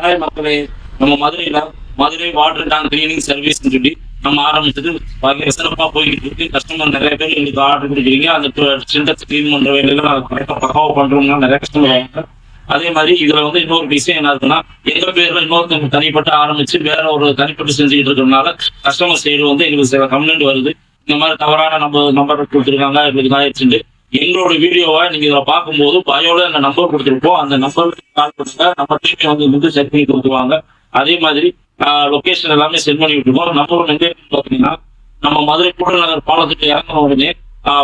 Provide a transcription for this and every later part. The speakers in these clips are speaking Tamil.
ஹாய் மக்களே, நம்ம Madurai water tank cleaning service சொல்லி நம்ம ஆரம்பிச்சது வகையை சிறப்பாக போய்கிட்டு இருக்கு. கஸ்டமர் நிறைய பேர் எங்களுக்கு ஆர்டர் கொடுக்குறீங்க. அந்த சிண்டக்ஸ் கிளீன் பண்ற வேலைகள் பக்காவாக பண்றோம்னா நிறைய கஸ்டமர் வாங்க. அதே மாதிரி இதுல வந்து இன்னொரு விஷயம் என்ன இருக்குன்னா, எங்க பேர்ல இன்னொருத்தவங்க தனிப்பட்டு ஆரம்பிச்சு வேற ஒரு தனிப்பட்டு செஞ்சுக்கிட்டு இருக்கிறதுனால கஸ்டமர் சைடு வந்து எங்களுக்கு சில கம்ப்ளைண்ட் வருது. இந்த மாதிரி தவறான நம்பர் கொடுத்துருக்காங்க, எங்களுக்கு ஆயிடுச்சு. எங்களோட வீடியோவை நீங்க இதில் பார்க்கும்போது பயோல அந்த நம்பர் கொடுத்துருப்போம். அந்த நம்பருக்கு கால் பண்ணுங்க, நம்ம டீம் வந்து செக் பண்ணி கொடுத்துருவாங்க. அதே மாதிரி லொகேஷன் எல்லாமே சென்ட் பண்ணி விட்டுருக்கோம். நம்பர் எங்கே பார்த்தீங்கன்னா, நம்ம மதுரை கூடல் நகர் பாலத்துக்கு இறங்கின உடனே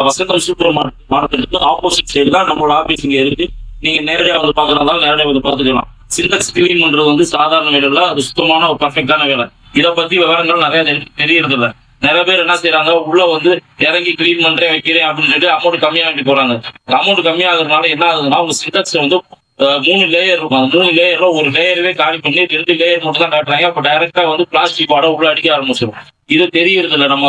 வசந்தம் சூப்பர் மார்க்கெட்டுக்கு ஆப்போசிட் சைடு தான் நம்மளோட ஆபீஸ் இங்கே இருக்கு. நீங்க நேரடியாக வந்து பார்க்கறதால நேரடியாக வந்து பார்த்துக்கலாம். சிண்டெக்ஸ் கிளீன் பண்றது வந்து சாதாரண வேலை இல்லை, அது சுத்தமான ஒரு பர்ஃபெக்டான வேலை. இதை பத்தி விவரங்கள் நிறைய தெரியறது இல்லை. நிறைய பேர் என்ன செய்யறாங்க, உள்ள வந்து இறங்கி கிளீன் பண்றேன் வைக்கிறேன் அப்படின்னு சொல்லிட்டு அமௌண்ட் கம்மியா வாங்கி போறாங்க. அமௌண்ட் கம்மியாகிறதுனால என்ன ஆகுதுன்னா, உங்க சிண்டெக்ஸ் வந்து 3 லேயர் இருக்கும். அந்த 3 லேயர்ல ஒரு லேயரவே காலி பண்ணி 2 லேயர் மட்டும் தான் காட்டுறாங்க. அப்ப டைரக்டா வந்து பிளாஸ்டிக் வாட உள்ள அடிக்க ஆரம்பிச்சிடும். இது தெரியறது இல்லை. நம்ம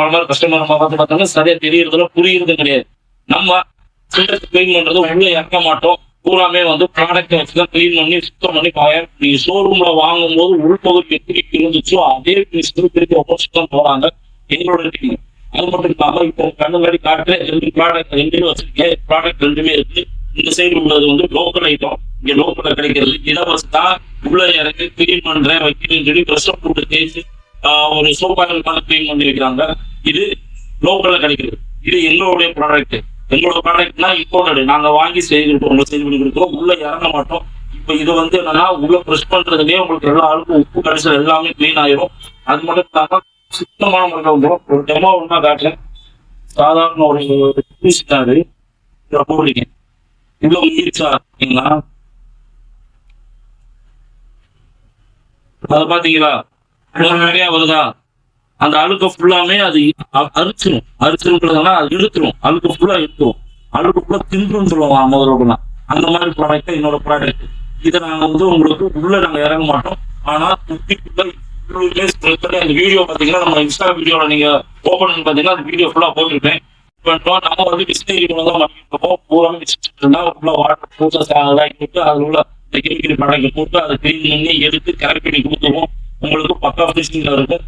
மாதிரி கஸ்டமர் பார்த்து பார்த்தாலும் சரியா தெரியறது இல்லை, புரியுறது கிடையாது. நம்ம சிண்டெக்ஸ் கிளீன் பண்றது உள்ள இறக்க மாட்டோம். பூராமே வந்து ப்ராடக்ட் வச்சுதான் கிளீன் பண்ணி சுத்தம் பண்ணி நீங்க ஷோரூம்ல வாங்கும் போது உள்பகுதி எப்படி இருந்துச்சோ அதே திருப்பி ஆப்போசிட் தான் போறாங்க எங்களோட டீம். அது மட்டும் இல்லாம இப்போ கண்ணுங்காடி காட்டுற 2 ப்ராடக்ட் 2 வச்சிருக்கேன். ப்ராடக்ட் 2மே இருக்கு. இந்த சைடு உள்ளது வந்து லோக்கல் ஐட்டம், இங்க லோக்கல்ல கிடைக்கிறது. இதை வச்சுதான் உள்ள இறக்கி கிளீன் பண்றேன் வைக்கிறேன்னு சொல்லி ப்ரெஷ் போட்டு தேய்ச்சி ஒரு சோப்பாயில் கிளீன் பண்ணி வைக்கிறாங்க. இது லோக்கல்ல கிடைக்கிறது. இது எங்களுடைய ப்ராடக்ட். எங்களோட ப்ராடக்ட்னா இம்போர்ட்டட். நாங்க வாங்கி செய்து பண்ணி கொடுக்குறோம். உள்ள இறங்க மாட்டோம். இப்ப இது வந்து என்னன்னா, உள்ள ப்ரெஷ் பண்றதுலயே உங்களுக்கு எல்லா ஆளுக்கும் உப்பு கடைசியில் எல்லாமே கிளீன் ஆயிரும். அது மட்டும் இல்லாம சுத்தமான முறையில் வந்துடும். ஒரு டெமோ ஒன்றா காட்டுறேன். சாதாரண ஒரு பூசிட்டாரு போடுறீங்க, இவ்வளவு ஈர்ச்சா இருக்கீங்களா? அதை பாத்தீங்களா? நிறைய வருதா? அந்த அழுக்க ஃபுல்லாமே அது அரிச்சிருக்கிறதுனா அது இழுத்துரும். அழுக்க ஃபுல்லா இழுத்துரும். அழுக்க ஃபுல்லா தின்றுன்னு சொல்லுவாங்க முதல்ல. அந்த மாதிரி ப்ராடக்ட் என்னோட ப்ராடக்ட். இதை நாங்க வந்து உங்களுக்கு உள்ள நாங்க இறங்க மாட்டோம். ஆனா அந்த வீடியோ பாத்தீங்கன்னா, நம்ம இன்ஸ்டா வீடியோல நீங்க ஓபன் பண்ணி பாத்தீங்கன்னா அந்த வீடியோ ஃபுல்லா போட்டிருப்பேன். நம்ம வந்து கிருஷ்ணகிரி தான் பண்ணிருக்கோம். பூராமே ஃபுல்லா வாட்டர் ப்ரோசஸ் ஆகிட்டு அதில் உள்ள கெமிக்கல் ப்ராடக்ட் போட்டு அதை கிளீன் பண்ணி எடுத்து கரெக்ட் பண்ணி கொடுத்துருவோம். உங்களுக்கு பக்கா ஃபினிஷிங்ல இருக்கும்.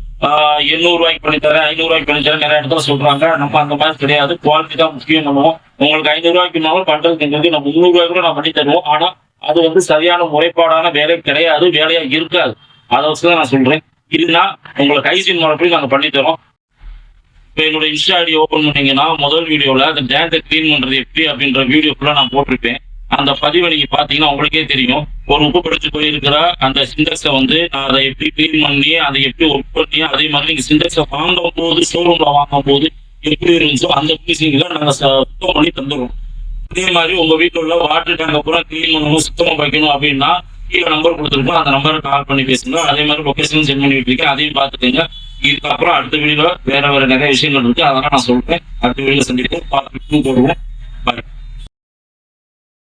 800 ரூபாய்க்கு பண்ணித்தரேன், 500 ரூபாய்க்கு பண்ணித்தரேன் நிறைய இடத்துல சொல்றாங்க. நம்ம அந்த மாதிரி கிடையாது. குவாலிட்டி தான் முக்கியம். பண்ணுவோம். உங்களுக்கு 500 ரூபாய்க்குனாலும் பண்றதுக்கு நம்ம 300 ரூபாய்க்கு கூட நான் பண்ணி தருவோம். ஆனா அது வந்து சரியான முறைப்பாடான வேலை கிடையாது, வேலையா இருக்காது. அதை வச்சுதான் நான் சொல்றேன். இதுனா உங்களுக்கு ஹைஜீன் முறைப்படி நாங்க பண்ணி தரோம். இப்போ என்னோட இன்ஸ்டா ஐடி ஓப்பன் பண்ணீங்கன்னா முதல் வீடியோல அந்த டேங்கை கிளீன் பண்றது எப்படி அப்படின்ற வீடியோ ஃபுல்லா நான் போட்டிருப்பேன். அந்த பதிவை நீங்க பாத்தீங்கன்னா உங்களுக்கே தெரியும். ஒரு உப்பு படிச்சு போயிருக்கிற அந்த சிண்டெக்ஸை வந்து அதை எப்படி கிளீன் பண்ணி அதை எப்படி ஒர்க் பண்ணி, அதே மாதிரி நீங்க சிண்டெக்ஸை வாங்கும் போது ஷோரூம்ல வாங்கும் போது எப்படி இருந்துச்சோ அந்த பீசிங்ல நாங்க சுத்தம் பண்ணி தந்துடுவோம். அதே மாதிரி உங்க வீட்டுல உள்ள வாட்டர் டேங்கை பூரா கிளீன் பண்ணணும், சுத்தமா வைக்கணும் அப்படின்னா கீழே நம்பர் கொடுத்துருக்கோம். அந்த நம்பருக்கு கால் பண்ணி பேசுங்க. அதே மாதிரி லொகேஷன் சென்ட் பண்ணி விட்டுருக்கேன், அதையும் பார்த்துக்கங்க. இதுக்கப்புறம் அடுத்த வீடியோல வேற நிறைய விஷயங்கள் இருக்கு, அதெல்லாம் நான் சொல்றேன். அடுத்த வீடியோ சந்திப்போம், பார்த்து போடுவோம். பாய்.